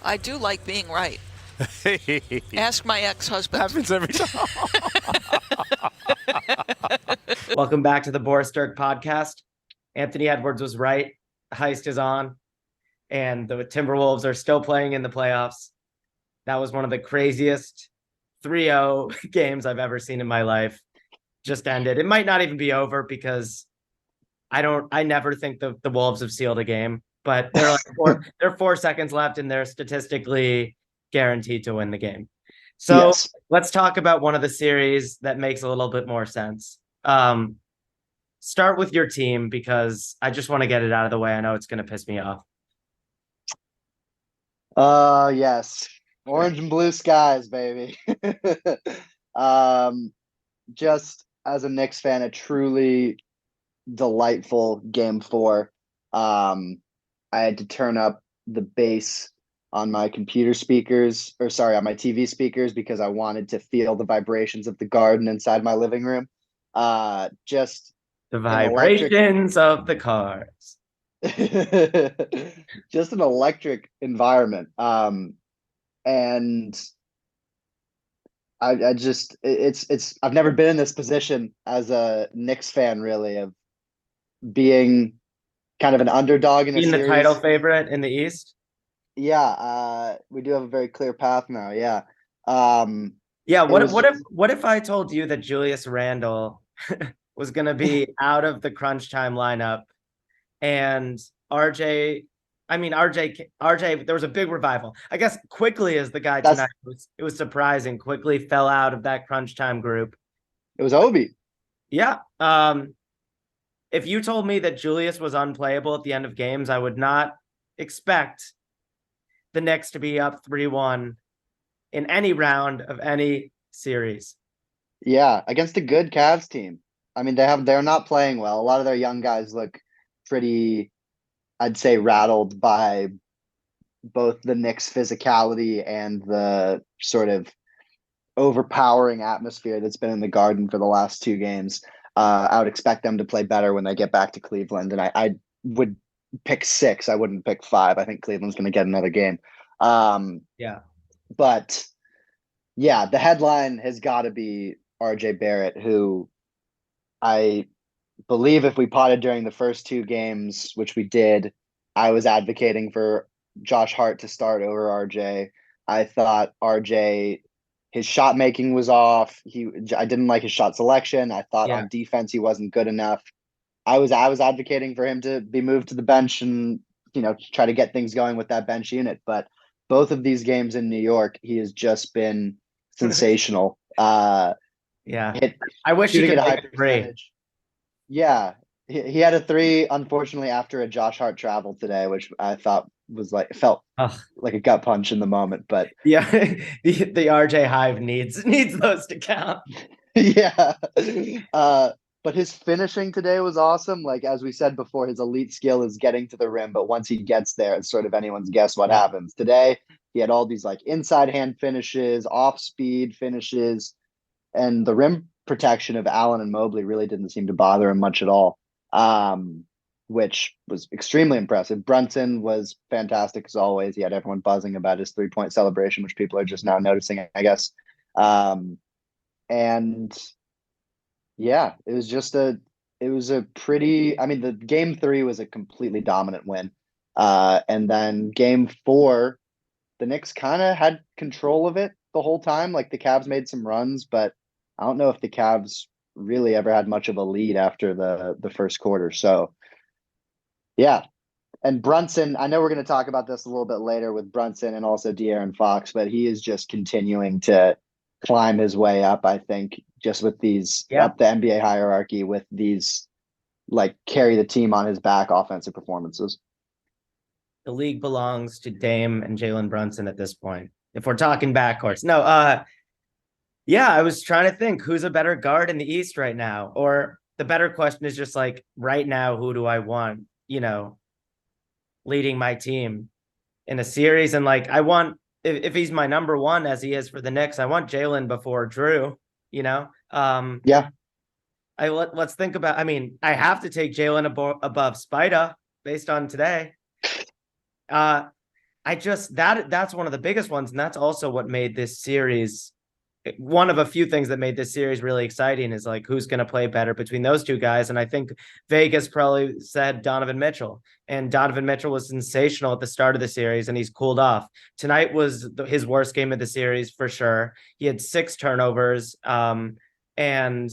I do like being right. Ask my ex-husband. Happens every time. Welcome back to the Boris Dirk podcast. Anthony Edwards was right. Heist is on, and the Timberwolves are still playing in the playoffs. That was one of the craziest 3-0 games I've ever seen in my life. Just ended. It might not even be over because I never think the Wolves have sealed a game, but they're 4 seconds left and they're statistically guaranteed to win the game. So Yes. let's talk about one of the series that makes a little bit more sense. Start with your team because I just want to get it out of the way. I know it's going to piss me off. Yes. Orange and blue skies, baby. Just as a Knicks fan, a truly delightful game 4. I had to turn up the bass on my computer speakers, on my TV speakers, because I wanted to feel the vibrations of the garden inside my living room. Just The an electric vibrations of the cars. just an electric environment. And I just it's I've never been in this position as a Knicks fan, really, of being kind of an underdog in a Being the series. title favorite in the East. Yeah, we do have a very clear path now. Yeah. Yeah, It was what if I told you that Julius Randle was going to be out of the crunch time lineup and RJ there was a big revival. I guess Quickly is the guy that's tonight. It was surprising. Quickly fell out of that crunch time group. it was Obi. Yeah. If you told me that Julius was unplayable at the end of games, I would not expect the Knicks to be up 3-1 in any round of any series. Yeah, against a good Cavs team. I mean, they're not playing well. A lot of their young guys look pretty, I'd say, rattled by both the Knicks' physicality and the sort of overpowering atmosphere that's been in the Garden for the last 2 games. I would expect them to play better when they get back to Cleveland, and I would pick 6. I wouldn't pick 5. I think Cleveland's going to get another game. Yeah. But yeah, the headline has got to be RJ Barrett, who I believe if we potted during the first 2 games, which we did, I was advocating for Josh Hart to start over RJ. I thought RJ, his shot making was off. I didn't like his shot selection. I thought on defense he wasn't good enough. I was advocating for him to be moved to the bench and try to get things going with that bench unit. But both of these games in New York, he has just been sensational. Yeah. I wish he Shooting could at a high make a 3. percentage. Yeah, he had a 3, unfortunately, after a Josh Hart travel today, which I thought felt like a gut punch in the moment. But yeah, the RJ Hive needs those to count. yeah. But his finishing today was awesome. Like, as we said before, his elite skill is getting to the rim, but once he gets there, it's sort of anyone's guess what happens. Today, he had all these like inside hand finishes, off speed finishes, and the rim protection of Allen and Mobley really didn't seem to bother him much at all, which was extremely impressive. Brunson was fantastic as always. He had everyone buzzing about his 3-point celebration, which people are just now noticing, I guess. And yeah, it was a pretty, I mean, the game 3 was a completely dominant win. And then game 4, the Knicks kind of had control of it the whole time. Like, the Cavs made some runs, but I don't know if the Cavs really ever had much of a lead after the first quarter. So yeah. And Brunson, I know we're going to talk about this a little bit later with Brunson and also De'Aaron Fox, but he is just continuing to climb his way up, I think, just with these up the NBA hierarchy with these like carry the team on his back offensive performances. The league belongs to Dame and Jalen Brunson at this point. If we're talking backcourts. No, yeah, I was trying to think who's a better guard in the East right now. Or the better question is just like right now, who do I want, leading my team in a series? And like, I want, if he's my number 1 as he is for the Knicks, I want Jalen before Drew, Yeah. Let's think about, I mean, I have to take Jalen above Spida based on today. That's one of the biggest ones, and that's also what made this series one of a few things that made this series really exciting is like who's going to play better between those two guys. And I think Vegas probably said Donovan Mitchell, and Donovan Mitchell was sensational at the start of the series, and he's cooled off. Tonight was his worst game of the series for sure. He had 6 turnovers, and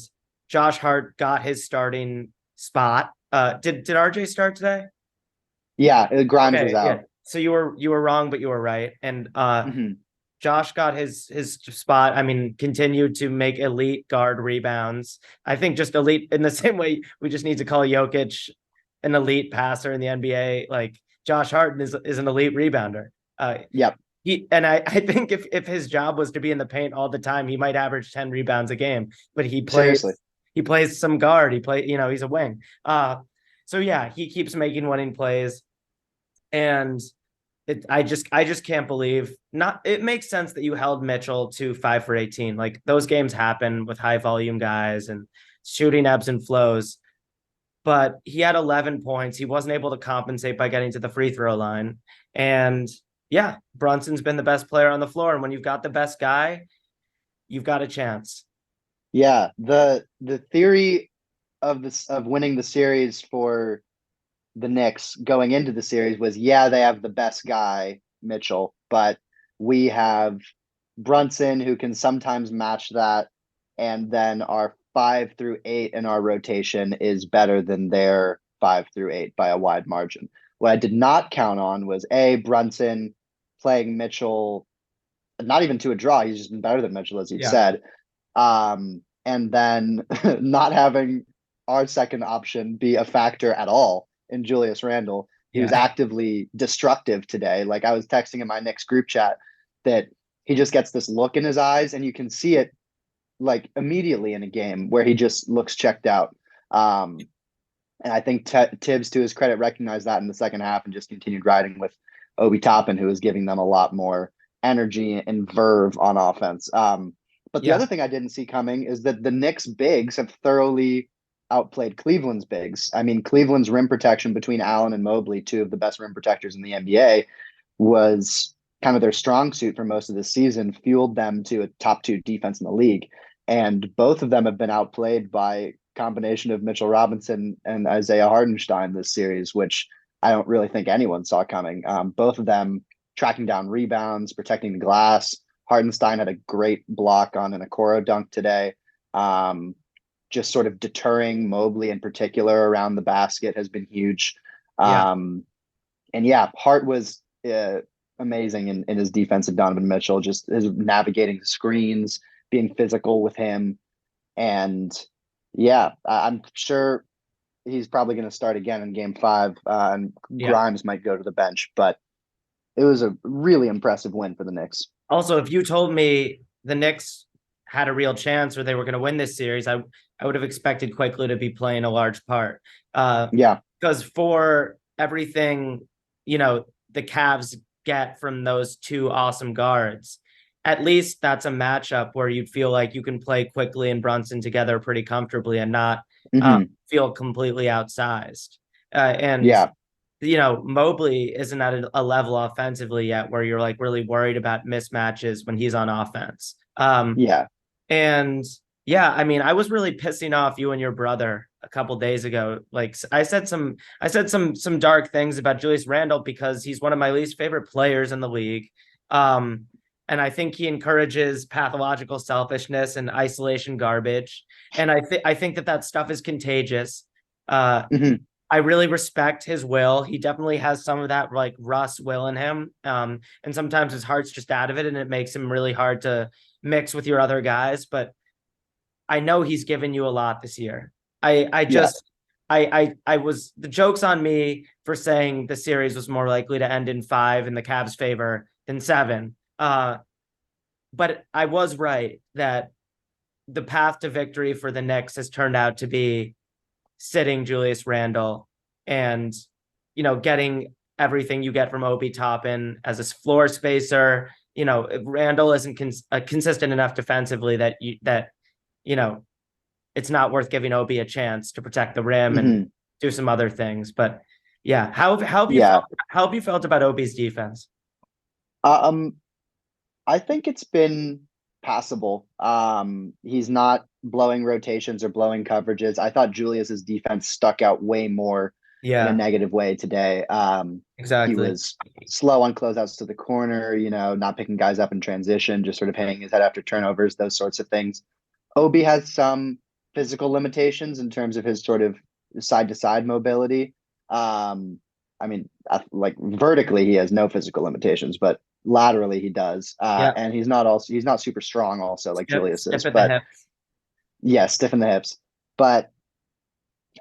Josh Hart got his starting spot. Did RJ start today? Yeah, Grimes was Okay, yeah. out. So you were wrong, but you were right. And Hmm. Josh got his spot. I mean, continued to make elite guard rebounds. I think just elite in the same way we just need to call Jokic an elite passer in the NBA. Like Josh Harden is an elite rebounder. Yep. I think if his job was to be in the paint all the time, he might average 10 rebounds a game. But Seriously. he plays some guard. He's a wing. So yeah, he keeps making winning plays. And I just can't believe not. It makes sense that you held Mitchell to 5 for 18. Like those games happen with high volume guys and shooting ebbs and flows. But he had 11 points. He wasn't able to compensate by getting to the free throw line. And yeah, Brunson's been the best player on the floor. And when you've got the best guy, you've got a chance. Yeah, the theory of winning the series for the Knicks going into the series was, yeah, they have the best guy, Mitchell, but we have Brunson who can sometimes match that, and then our 5 through 8 in our rotation is better than their 5 through 8 by a wide margin. What I did not count on was Brunson playing Mitchell, not even to a draw. He's just been better than Mitchell, as you Yeah. said. And then not having our second option be a factor at all in Julius Randle. He was actively destructive today. Like I was texting in my Knicks group chat that he just gets this look in his eyes, and you can see it like immediately in a game where he just looks checked out. And I think Tibbs, to his credit, recognized that in the second half and just continued riding with Obi Toppin, who was giving them a lot more energy and verve on offense. But the other thing I didn't see coming is that the Knicks bigs have thoroughly outplayed Cleveland's bigs. I mean, Cleveland's rim protection between Allen and Mobley, 2 of the best rim protectors in the NBA, was kind of their strong suit for most of the season, fueled them to a top 2 defense in the league. And both of them have been outplayed by combination of Mitchell Robinson and Isaiah Hardenstein this series, which I don't really think anyone saw coming. Both of them tracking down rebounds, protecting the glass. Hardenstein had a great block on an Okoro dunk today. Just sort of deterring Mobley in particular around the basket has been huge. And yeah, Hart was amazing in his defense of Donovan Mitchell, just his navigating screens, being physical with him. And yeah, I'm sure he's probably going to start again in game 5, and Grimes might go to the bench, but it was a really impressive win for the Knicks. Also, if you told me the Knicks had a real chance or they were going to win this series, I would have expected Quickley to be playing a large part. Because for everything, the Cavs get from those 2 awesome guards, at least that's a matchup where you'd feel like you can play Quickley and Brunson together pretty comfortably and not feel completely outsized. Mobley isn't at a level offensively yet where you're like really worried about mismatches when he's on offense. And yeah, I mean, I was really pissing off you and your brother a couple days ago. Like I said some dark things about Julius Randle because he's one of my least favorite players in the league. And I think he encourages pathological selfishness and isolation garbage. And I think that stuff is contagious. I really respect his will. He definitely has some of that like Russ will in him. And sometimes his heart's just out of it and it makes him really hard to mix with your other guys. But I know he's given you a lot this year. The joke's on me for saying the series was more likely to end in 5 in the Cavs' favor than 7. But I was right that the path to victory for the Knicks has turned out to be sitting Julius Randle and, getting everything you get from Obi Toppin as a floor spacer. Randle isn't consistent enough defensively that it's not worth giving Obi a chance to protect the rim and do some other things. But yeah, how have you felt about Obi's defense? Um, I think it's been passable. He's not blowing rotations or blowing coverages. I thought Julius's defense stuck out way more in a Yeah, negative way today. He exactly. was slow on closeouts to the corner, not picking guys up in transition, just sort of hanging his head after turnovers, those sorts of things. Obi has some physical limitations in terms of his sort of side to side mobility. Um, I mean, like vertically, he has no physical limitations, but laterally he does. Yeah, And he's not super strong also like Julius stiff is, at the but hips. yeah, stiff in the hips. But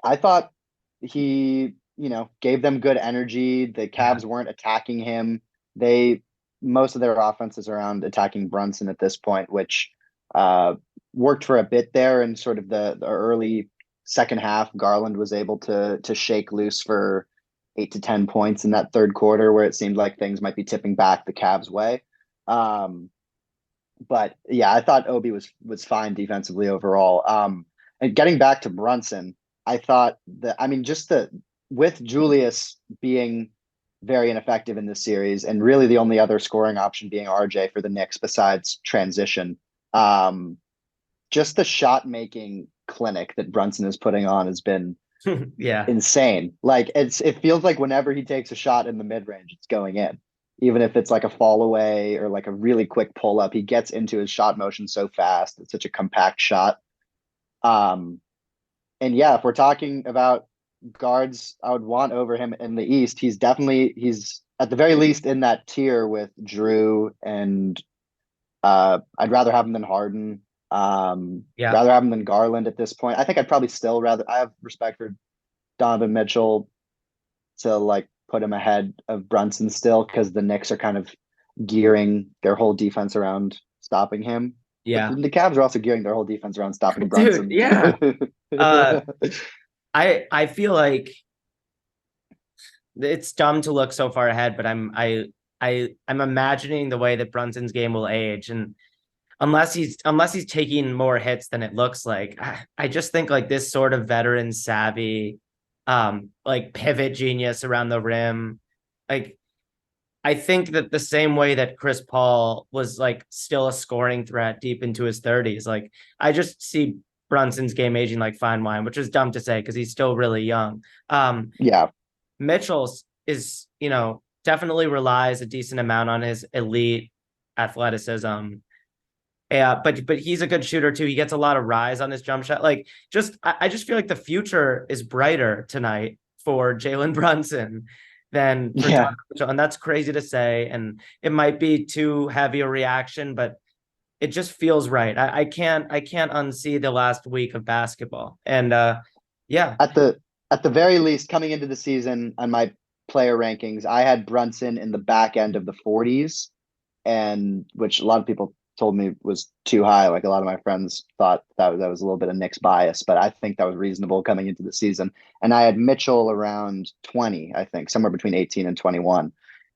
I thought he, gave them good energy. The Yeah, Cavs weren't attacking him. They Most of their offense is around attacking Brunson at this point, which uh, worked for a bit there in sort of the early second half. Garland was able to shake loose for 8 to 10 points in that third quarter, where it seemed like things might be tipping back the Cavs' way. Um, but yeah, I thought Obi was fine defensively overall. And getting back to Brunson, I thought that I mean just the with Julius being very ineffective in this series, and really the only other scoring option being RJ for the Knicks besides transition. Um, just the shot making clinic that Brunson is putting on has been yeah, insane. Like it feels like whenever he takes a shot in the mid range, it's going in. Even if it's like a fall away or like a really quick pull up, he gets into his shot motion so fast. It's such a compact shot. Um, and yeah, if we're talking about guards, I would want over him in the East. He's at the very least in that tier with Drew and I'd rather have him than Harden. yeah. Rather have him than Garland at this point. I think I'd probably still rather I have respect for Donovan Mitchell to like put him ahead of Brunson still because the Knicks are kind of gearing their whole defense around stopping him. But Yeah. the Cavs are also gearing their whole defense around stopping Dude, Brunson. yeah. Uh I feel like it's dumb to look so far ahead, but I'm imagining the way that Brunson's game will age, and unless he's taking more hits than it looks like, I just think like this sort of veteran savvy, like pivot genius around the rim, like I think that the same way that Chris Paul was like still a scoring threat deep into his 30s, like I just see Brunson's game aging like fine wine, which is dumb to say because he's still really young. Yeah, Mitchell's is, definitely relies a decent amount on his elite athleticism. Yeah, but he's a good shooter too. He gets a lot of rise on his jump shot. Like I just feel like the future is brighter tonight for Jalen Brunson than for yeah. Donovan Mitchell. And that's crazy to say. And it might be too heavy a reaction, but it just feels right. I can't unsee the last week of basketball. And yeah, At the very least, coming into the season on my player rankings, I had Brunson in the back end of the 40s, and which a lot of people told me was too high. Like a lot of my friends thought that was a little bit of Knicks bias, but I think that was reasonable coming into the season. And I had Mitchell around 20, I think, somewhere between 18 and 21.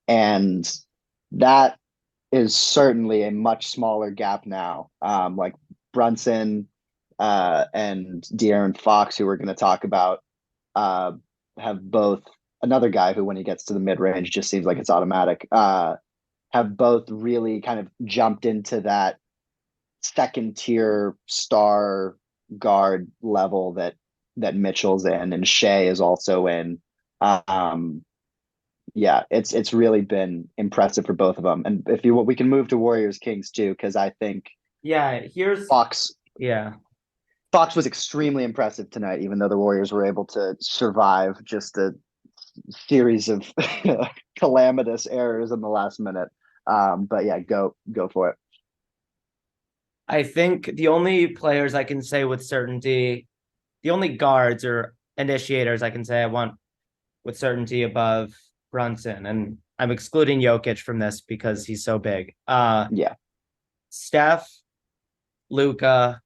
And that is certainly a much smaller gap now. Like Brunson and De'Aaron Fox, who we're going to talk about, uh, have both another guy who, when he gets to the mid range, just seems like it's automatic. Have both really kind of jumped into that second tier star guard level that Mitchell's in, and Shea is also in. Um, yeah, it's really been impressive for both of them. And if you we can move to Warriors Kings too, because I think yeah, here's Fox yeah. Fox was extremely impressive tonight, even though the Warriors were able to survive just a series of calamitous errors in the last minute. But yeah, go for it. I think the only players I can say with certainty, the only guards or initiators I can say I want with certainty above Brunson, and I'm excluding Jokic from this because he's so big. Yeah, Steph, Luca,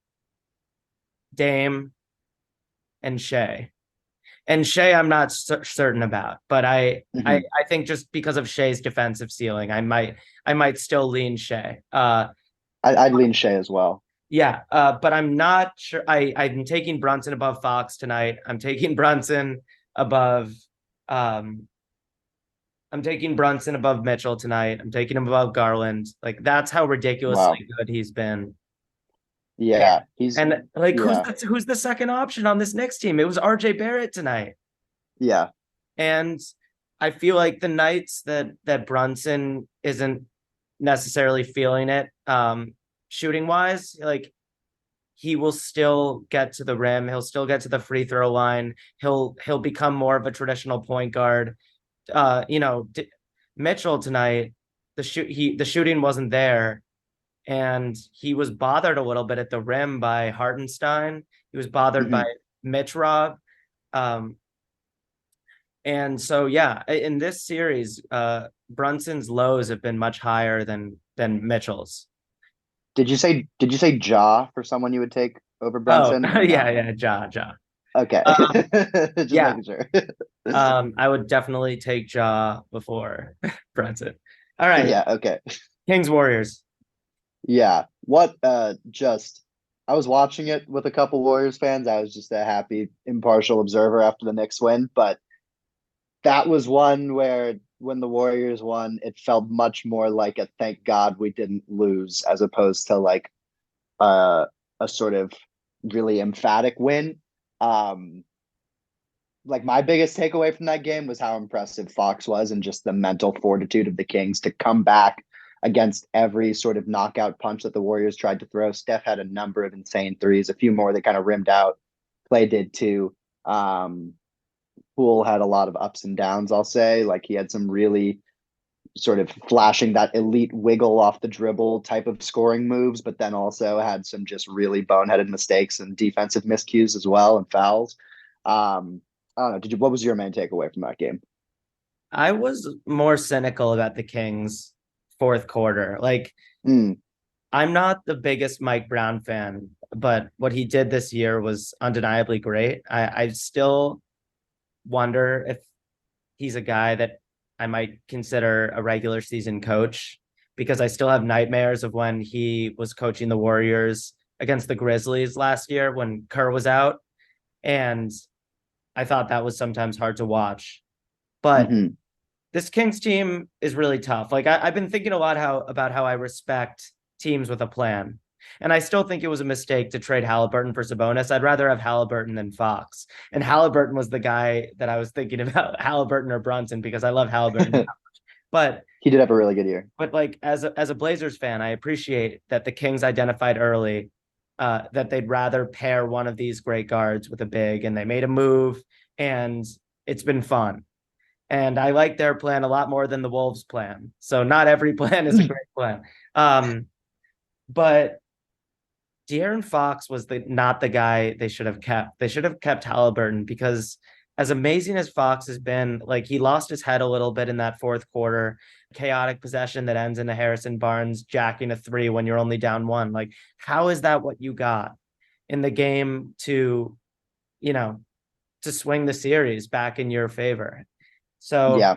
Dame, and Shea. And Shea, I'm not certain about, but hmm I think just because of Shea's defensive ceiling, I might still lean Shea. I'd lean Shea as well. Yeah, but I'm not sure. I'm taking Brunson above Fox tonight. I'm taking Brunson above um I'm taking Brunson above Mitchell tonight. I'm taking him above Garland. Like that's how ridiculously Wow. good he's been. Yeah, And like yeah, who's the second option on this Knicks team? It was RJ Barrett tonight. yeah. And I feel like the nights that Brunson isn't necessarily feeling it, shooting wise, like he will still get to the rim. He'll still get to the free throw line. He'll become more of a traditional point guard. Mitchell tonight, the shooting wasn't there, and he was bothered a little bit at the rim by Hartenstein. He was bothered by Hmm. Mitch Rob. Um, and so yeah, in this series, Brunson's lows have been much higher than Mitchell's. Did you say Ja for someone you would take over Oh Brunson or yeah, no? yeah, Ja. Okay. Um, Just yeah, making sure. I would definitely take Ja before Brunson. All right, Yeah, okay. Kings Warriors. Yeah. What just I was watching it with a couple Warriors fans. I was just a happy impartial observer after the Knicks win, but that was one where when the Warriors won, it felt much more like a thank God we didn't lose as opposed to like uh, a sort of really emphatic win. Um, like my biggest takeaway from that game was how impressive Fox was and just the mental fortitude of the Kings to come back against every sort of knockout punch that the Warriors tried to throw. Steph had a number of insane threes, a few more that kind of rimmed out. Clay did too. Um, Poole had a lot of ups and downs, I'll say. Like he had some really sort of flashing that elite wiggle off the dribble type of scoring moves, but then also had some just really boneheaded mistakes and defensive miscues as well and fouls. I don't know. What was your main takeaway from that game? I was more cynical about the Kings fourth quarter. Like Mm, I'm not the biggest Mike Brown fan, but what he did this year was undeniably great. I still wonder if he's a guy that I might consider a regular season coach because I still have nightmares of when he was coaching the Warriors against the Grizzlies last year when Kerr was out. And I thought that was sometimes hard to watch. But hmm. this Kings team is really tough. Like I've been thinking a lot about how I respect teams with a plan. And I still think it was a mistake to trade Halliburton for Sabonis. I'd rather have Halliburton than Fox. And Halliburton was the guy that I was thinking about, Halliburton or Brunson, because I love Halliburton. But He did have a really good year. like as a Blazers fan, I appreciate that the Kings identified early that they'd rather pair one of these great guards with a big, and they made a move, and it's been fun. And I like their plan a lot more than the Wolves' plan. So not every plan is a great plan. But De'Aaron Fox was not the guy they should have kept. They should have kept Halliburton because as amazing as Fox has been, like he lost his head a little bit in that fourth quarter, chaotic possession that ends in a Harrison Barnes jacking a three when you're only down one. Like, how is that what you got in the game you know, to swing the series back in your favor? So Yeah.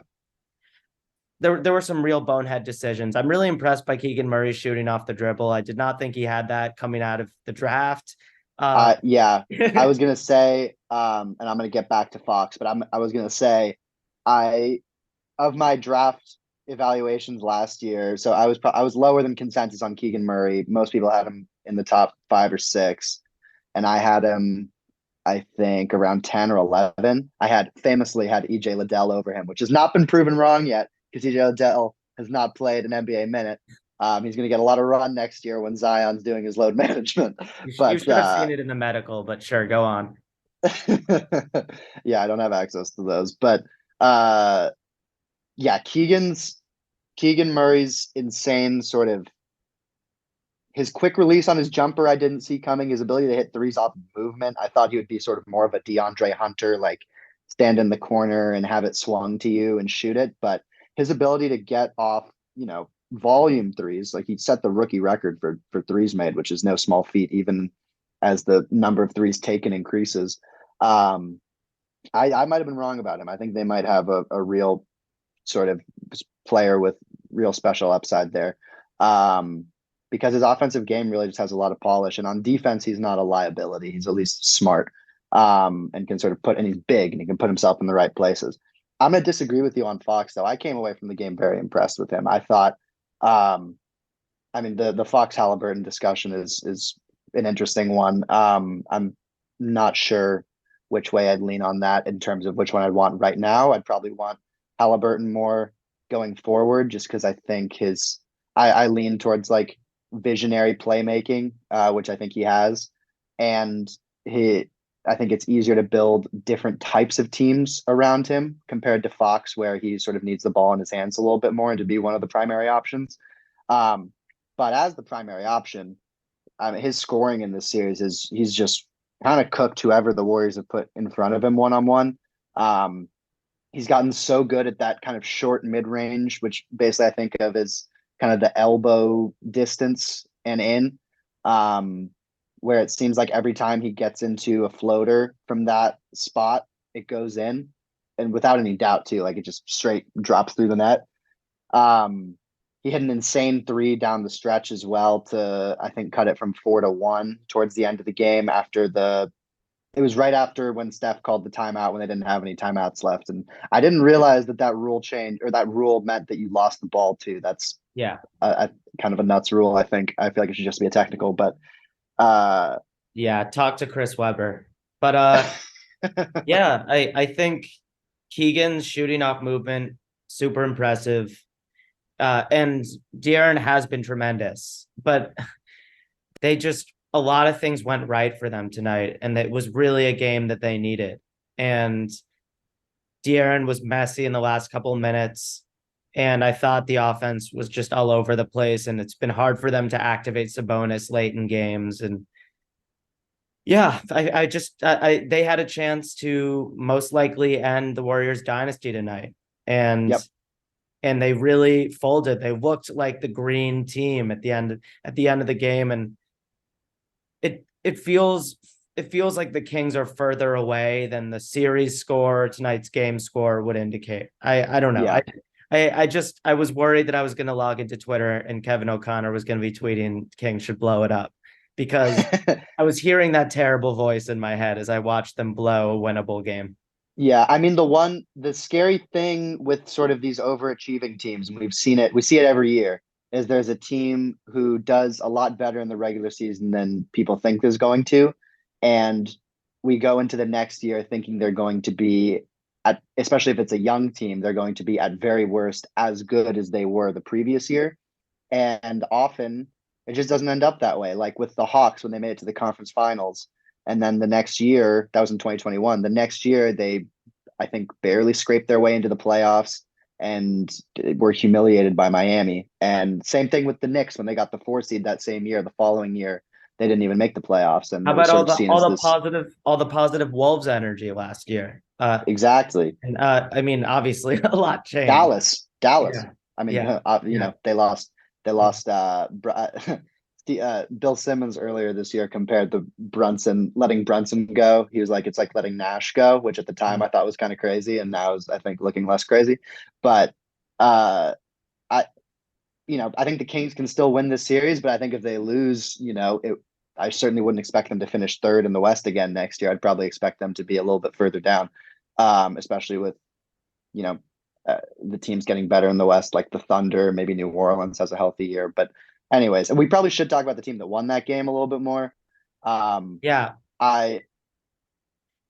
there were some real bonehead decisions. I'm really impressed by Keegan Murray shooting off the dribble. I did not think he had that coming out of the draft. Yeah. I was gonna say, and I'm gonna get back to Fox, but I was gonna say, I of my draft evaluations last year, so I was lower than consensus on Keegan Murray. Most people had him in the top 5 or 6, and I had him, I think, around 10 or 11. I had famously had EJ Liddell over him, which has not been proven wrong yet because EJ Liddell has not played an NBA minute. He's going to get a lot of run next year when Zion's doing his load management. You But should have seen it in the medical, but sure, go on. yeah, I don't have access to those. But uh, yeah, Keegan Murray's insane sort of his quick release on his jumper, I didn't see coming. His ability to hit threes off movement, I thought he would be sort of more of a DeAndre Hunter, like stand in the corner and have it swung to you and shoot it. But his ability to get off, volume threes, like he set the rookie record for threes made, which is no small feat, even as the number of threes taken increases. Um, I might have been wrong about him. I think they might have a real sort of player with real special upside there. Um, because his offensive game really just has a lot of polish. And on defense, he's not a liability. He's at least smart, and can sort of and he's big and he can put himself in the right places. I'm gonna disagree with you on Fox though. I came away from the game very impressed with him. I thought, um, I mean, the Fox Halliburton discussion is an interesting one. I'm not sure which way I'd lean on that in terms of which one I'd want right now. I'd probably want Halliburton more going forward, just because I think I lean towards like visionary playmaking, which I think he has, and he I think it's easier to build different types of teams around him compared to Fox, where he sort of needs the ball in his hands a little bit more and to be one of the primary options. Um, but as the primary option, his scoring in this series is he's just kind of cooked whoever the Warriors have put in front of him one on one. He's gotten so good at that kind of short mid range, which basically I think of as kind of the elbow distance and in, um, where it seems like every time he gets into a floater from that spot, it goes in, and without any doubt too, like it just straight drops through the net. Um, he hit an insane three down the stretch as well to, I think, cut it from 4-1 towards the end of the game after it was right after when Steph called the timeout when they didn't have any timeouts left. And I didn't realize that rule change, or that rule meant that you lost the ball too. That's Yeah. a kind of a nuts rule. I feel like it should just be a technical, but yeah, talk to Chris Webber. But yeah, I think Keegan's shooting off movement, super impressive. And De'Aaron has been tremendous, but a lot of things went right for them tonight, and it was really a game that they needed. And De'Aaron was messy in the last couple of minutes, and I thought the offense was just all over the place, and it's been hard for them to activate Sabonis late in games. And yeah, they had a chance to most likely end the Warriors dynasty tonight. And yep. And they really folded. They looked like the green team at the end of the game, and it feels like the Kings are further away than the series score, tonight's game score would indicate. I don't know. Yeah. I was worried that I was going to log into Twitter and Kevin O'Connor was going to be tweeting Kings should blow it up, because I was hearing that terrible voice in my head as I watched them blow a winnable game. Yeah, I mean the scary thing with sort of these overachieving teams, and we see it every year, is there's a team who does a lot better in the regular season than people think is going to, and we go into the next year thinking they're going to be especially if it's a young team, they're going to be at very worst as good as they were the previous year, and often it just doesn't end up that way. Like with the Hawks when they made it to the conference finals. And then the next year, that was in 2021. The next year, they, I think, barely scraped their way into the playoffs and were humiliated by Miami. And same thing with the Knicks when they got the 4 seed that same year. The following year, they didn't even make the playoffs. And how it was about sort of all the positive Wolves energy last year? Exactly. And I mean, obviously, a lot changed. Dallas. Yeah. I mean, Yeah. you know, they lost. Bill Simmons earlier this year compared the letting Brunson go. He was like, it's like letting Nash go, which at the time I thought was kind of crazy, and now is I think looking less crazy. But I I think the Kings can still win this series, but I think if they lose, I certainly wouldn't expect them to finish third in the West again next year. I'd probably expect them to be a little bit further down, especially with you know the teams getting better in the West, like the Thunder. Maybe New Orleans has a healthy year, but anyways, and we probably should talk about the team that won that game a little bit more. Yeah. I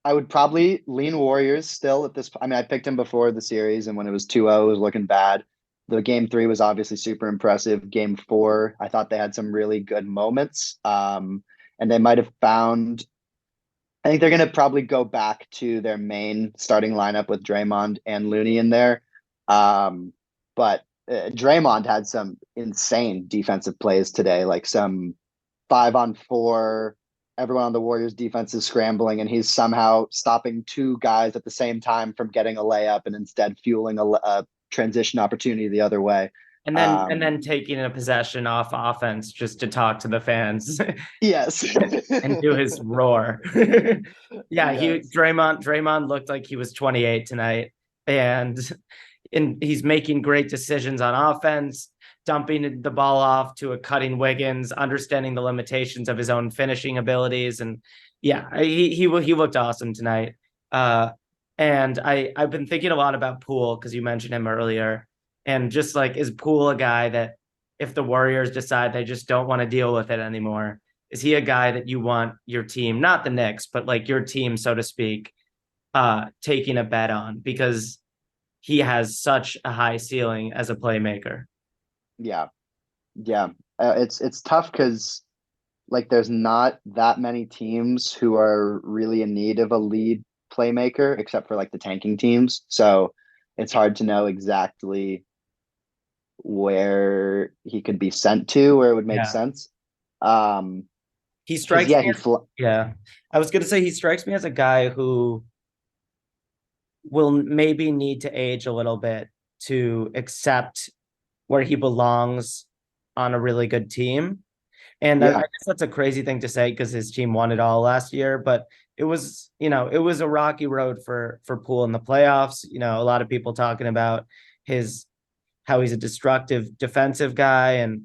would probably lean Warriors still at this. I mean, I picked him before the series, and when it was 2-0, it was looking bad. The game 3 was obviously super impressive. Game 4, I thought they had some really good moments. And they might have found. I think they're going to probably go back to their main starting lineup with Draymond and Looney in there. But Draymond had some insane defensive plays today, like some 5-on-4. Everyone on the Warriors defense is scrambling, and he's somehow stopping 2 guys at the same time from getting a layup and instead fueling a transition opportunity the other way. And then taking a possession off offense just to talk to the fans. Yes. And do his roar. Yeah, yes. Draymond looked like he was 28 tonight. And he's making great decisions on offense, dumping the ball off to a cutting Wiggins, understanding the limitations of his own finishing abilities. And yeah, he looked awesome tonight. And I've been thinking a lot about Poole because you mentioned him earlier. And just like, is Poole a guy that if the Warriors decide they just don't want to deal with it anymore, is he a guy that you want your team, not the Knicks, but like your team, so to speak, taking a bet on because he has such a high ceiling as a playmaker? Yeah, yeah. It's tough because like there's not that many teams who are really in need of a lead playmaker except for like the tanking teams. So it's hard to know exactly where he could be sent to, where it would make Yeah. sense. Um, He because strikes yeah, me as, yeah. I was gonna say he strikes me as a guy who will maybe need to age a little bit to accept where he belongs on a really good team. And I yeah, guess that's a crazy thing to say because his team won it all last year, but it was, it was a rocky road for Poole in the playoffs. A lot of people talking about his how he's a destructive defensive guy, and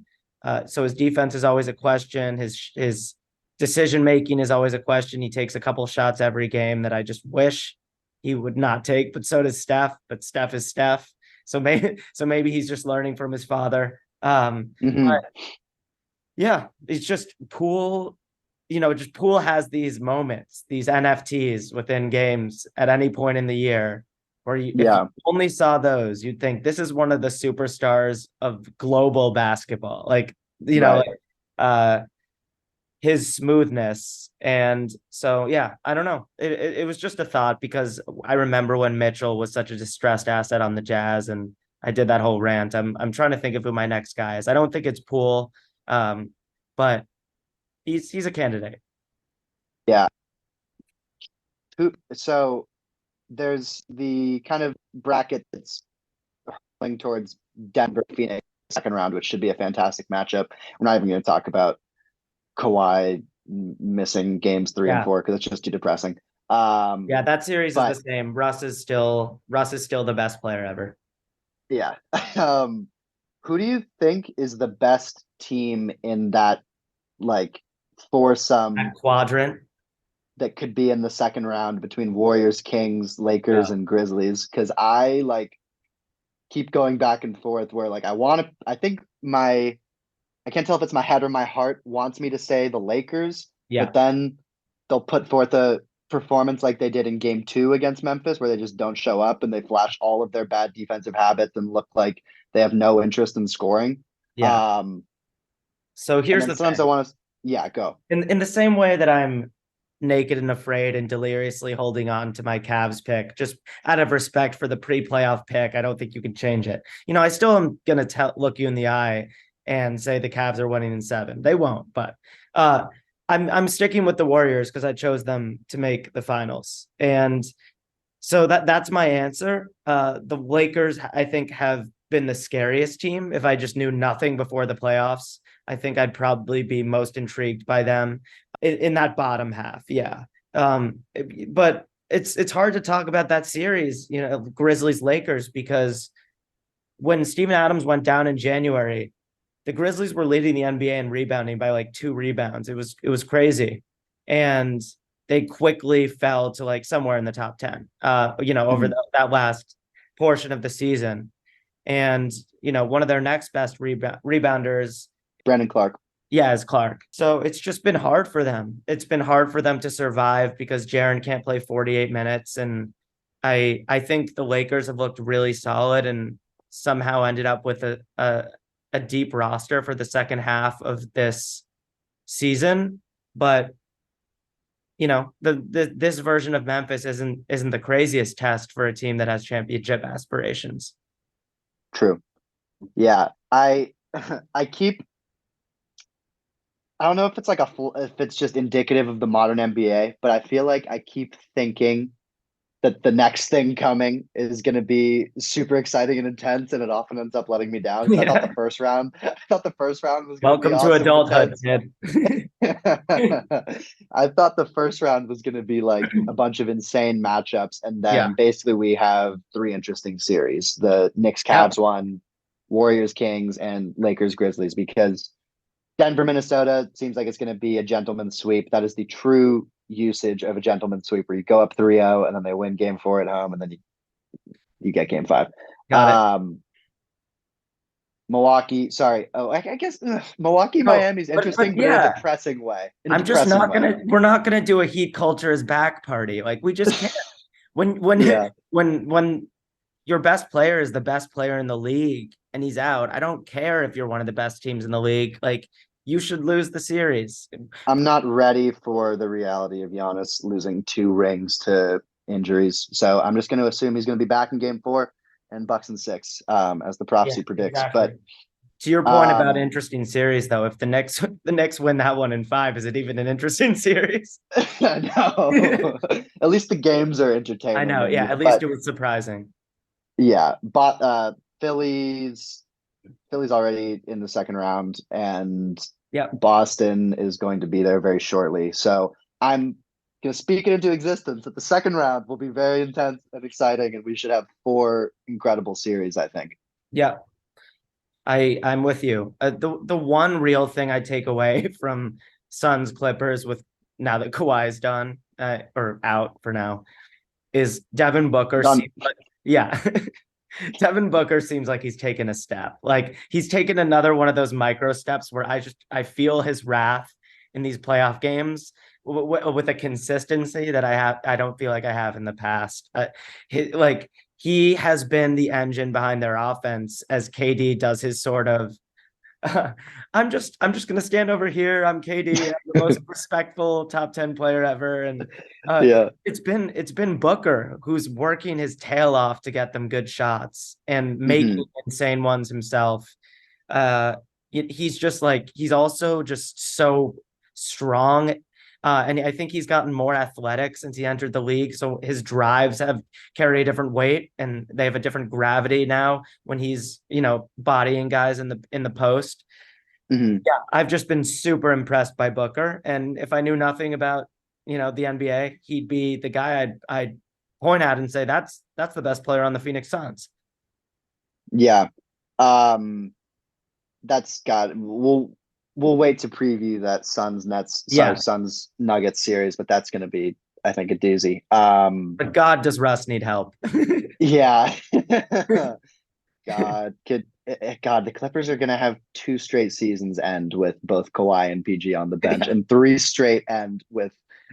so his defense is always a question. His decision making is always a question. He takes a couple shots every game that I just wish he would not take, but so does Steph. But Steph is Steph, so maybe he's just learning from his father. hmm But yeah, it's just Poole. Just Poole has these moments, these NFTs within games at any point in the year where if you yeah, only saw those, you'd think this is one of the superstars of global basketball. Like, right. uh, his smoothness. And so, yeah, I don't know. It was just a thought because I remember when Mitchell was such a distressed asset on the Jazz, and I did that whole rant. I'm trying to think of who my next guy is. I don't think it's Poole, but he's a candidate. Yeah. So there's the kind of bracket that's playing towards Denver Phoenix second round, which should be a fantastic matchup. We're not even going to talk about Kawhi missing games 3 and 4 because it's just too depressing. Yeah, that series is the But same. Russ is still the best player ever. yeah, um, who do you think is the best team in that like That foursome quadrant. that could be in the second round between Warriors, Kings, Lakers, Yeah. and Grizzlies? Because I like keep going back and forth where like I think I can't tell if it's my head or my heart wants me to say the Lakers, but Yeah. then they'll put forth a performance like they did in game 2 against Memphis, where they just don't show up and they flash all of their bad defensive habits and look like they have no interest in scoring. Yeah. Um, So and here's then the sometimes I thing. want to, yeah, go. In the same way that I'm naked and afraid and deliriously holding on to my Cavs pick, just out of respect for the pre-playoff pick, I don't think you can change it. I still am gonna look you in the eye and say the Cavs are winning in 7. They won't, but uh, I'm sticking with the Warriors because I chose them to make the finals, and so that's my answer. The Lakers, I think, have been the scariest team. If I just knew nothing before the playoffs, I think I'd probably be most intrigued by them in that bottom half. Yeah. But it's hard to talk about that series, Grizzlies Lakers, because when Steven Adams went down in January, the Grizzlies were leading the NBA in rebounding by like 2 rebounds. It was crazy, and they quickly fell to like somewhere in the top 10. Over Mhm. that last portion of the season, and one of their next best rebounders, Brandon Clark. yeah, is Clark. So it's just been hard for them. It's been hard for them to survive because Jaren can't play 48 minutes, and I think the Lakers have looked really solid and somehow ended up with a deep roster for the second half of this season. But this version of Memphis isn't the craziest test for a team that has championship aspirations. True. Yeah. I keep I don't know if it's like if it's just indicative of the modern NBA, but I feel like I keep thinking that the next thing coming is going to be super exciting and intense, and it often ends up letting me down because Yeah. I thought the first round was going to be Welcome to awesome and adulthood, intense. kid. I thought the first round was going to be like a bunch of insane matchups, and Yeah. then basically we have three interesting series: the Knicks Yeah. Cavs one, Warriors Kings, and Lakers Grizzlies. Because Denver Minnesota seems like it's going to be a gentleman's sweep. That is the true usage of a gentleman sweep where you go up 3-0 and then they win game 4 at home and then you get game 5. Got it. Milwaukee, sorry. Oh, I guess Milwaukee, No, Miami's interesting, but but in a yeah, depressing way. we're not gonna do a Heat culture as back party. Like we just can't. When Yeah. when your best player is the best player in the league and he's out, I don't care if you're one of the best teams in the league. Like you should lose the series. I'm not ready for the reality of Giannis losing 2 rings to injuries. So I'm just going to assume he's going to be back in game 4 and Bucks in 6, as the Yeah, prophecy predicts. exactly. But To your point about interesting series, though, if the Knicks win that one in 5, is it even an interesting series? no, at least the games are entertaining. I know. Yeah, at least it was surprising. Yeah, but Philly's already in the second round, and Boston is going to be there very shortly. So I'm going to speak it into existence that the second round will be very intense and exciting, and we should have 4 incredible series, I think. Yeah, I'm with you. The one real thing I take away from Suns Clippers with now that Kawhi's done or out for now is Devin Booker. Yeah. Devin Booker seems like he's taken a step. Like he's taken another one of those micro steps where I feel his wrath in these playoff games with a consistency that I don't feel like I have in the past. He has been the engine behind their offense as KD does his sort of I'm just going to stand over here. I'm KD, I'm the most respectful top 10 player ever. And it's been Booker who's working his tail off to get them good shots and making insane ones himself. He's also just so strong. And I think he's gotten more athletic since he entered the league. So his drives have carry a different weight and they have a different gravity now when he's, bodying guys in the post. Mm-hmm. Yeah, I've just been super impressed by Booker. And if I knew nothing about, the NBA, he'd be the guy I'd point at and say, that's the best player on the Phoenix Suns. Yeah. We'll wait to preview that Suns Nuggets series, but that's going to be, I think, a doozy. But God, does Russ need help? Yeah. God, the Clippers are going to have 2 straight seasons end with both Kawhi and PG on the bench, and 3 straight end with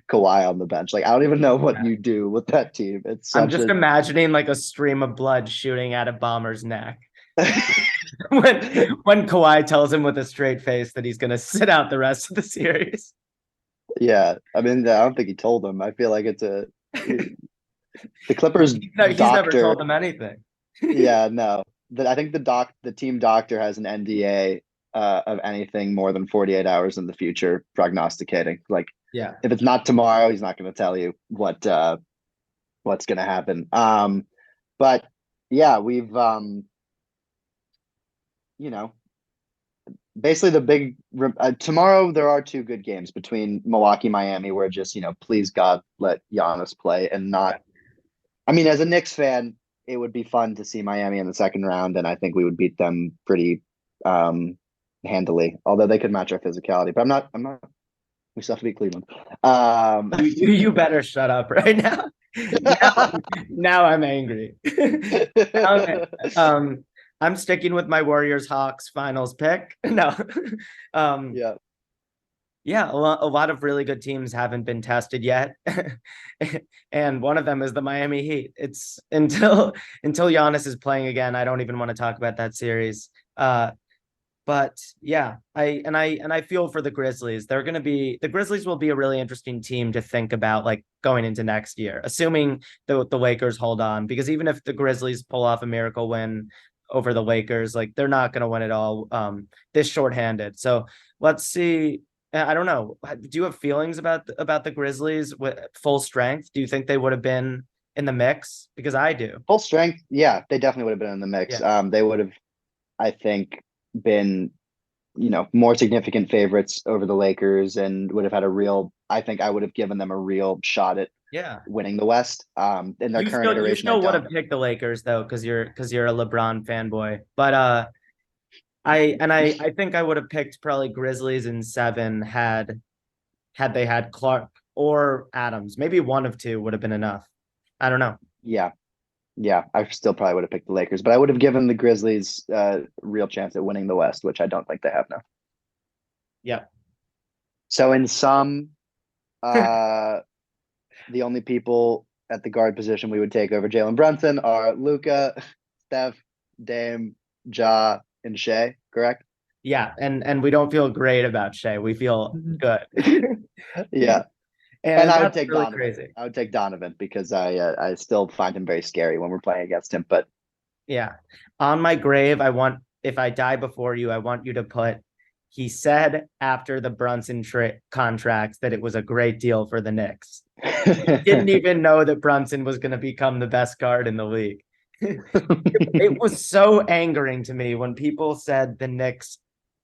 Kawhi on the bench. Like I don't even know what you do with that team. I'm just imagining like a stream of blood shooting out of Ballmer's neck. when Kawhi tells him with a straight face that he's going to sit out the rest of the series. Yeah, I mean, I don't think he told him. I feel like it's the Clippers. No, he's never told them anything. Yeah, no. I think the team doctor has an NDA of anything more than 48 hours in the future prognosticating. Like, yeah, if it's not tomorrow, he's not going to tell you what's going to happen. But yeah, we've basically the big tomorrow there are 2 good games between Milwaukee, Miami, where just please God let Giannis play and not. I mean, as a Knicks fan, it would be fun to see Miami in the second round, and I think we would beat them pretty handily. Although they could match our physicality, but I'm not. We still have to beat Cleveland. You better shut up right now. Now I'm angry. I'm sticking with my Warriors Hawks finals pick. No. Yeah, a lot of really good teams haven't been tested yet. And one of them is the Miami Heat. It's until Giannis is playing again, I don't even want to talk about that series. But yeah, I feel for the Grizzlies. The Grizzlies will be a really interesting team to think about, like going into next year, assuming the Lakers hold on, because even if the Grizzlies pull off a miracle win over the Lakers, like they're not going to win it all this shorthanded. So let's see. I don't know. Do you have feelings about the Grizzlies with full strength? Do you think they would have been in the mix? Because I do. Full strength, yeah, they definitely would have been in the mix. Yeah. They would have, I think, been more significant favorites over the Lakers and would have had I think I would have given them a real shot at winning the West. In their current iteration, you still would have picked the Lakers though, because you're a LeBron fanboy. But I think I would have picked probably Grizzlies in 7 had they had Clark or Adams. Maybe one of two would have been enough. I don't know. Yeah. Yeah. I still probably would have picked the Lakers, but I would have given the Grizzlies a real chance at winning the West, which I don't think they have now. Yeah. So in sum, the only people at the guard position we would take over Jalen Brunson are Luka, Steph, Dame, Ja, and Shea, correct? Yeah. And we don't feel great about Shea. We feel good. Yeah. And I would that's take really Donovan. crazy. I would take Donovan because I still find him very scary when we're playing against him. But Yeah. On my grave, if I die before you, I want you to put, he said after the Brunson contract that it was a great deal for the Knicks. Didn't even know that Brunson was going to become the best guard in the league. It was so angering to me when people said the Knicks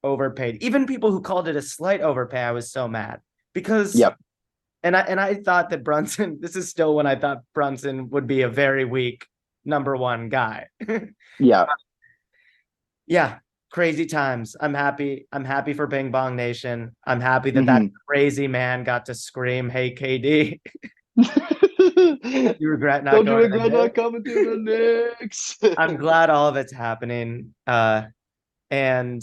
overpaid. Even people who called it a slight overpay, I was so mad because yep. and I thought that Brunson, this is still when I thought Brunson would be a very weak number one guy. Yeah. Yeah, crazy times. I'm happy. I'm happy for Bing Bong Nation. I'm happy that that Mhm. crazy man got to scream, "Hey KD, you regret not Don't you going to the regret not Knicks?" coming to the Knicks? I'm glad all of it's happening. And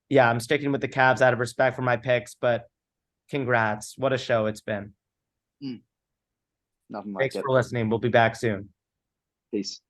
yeah, I'm sticking with the Cavs out of respect for my picks, but congrats. What a show it's been. Nothing like Thanks it. for listening. We'll be back soon. Peace.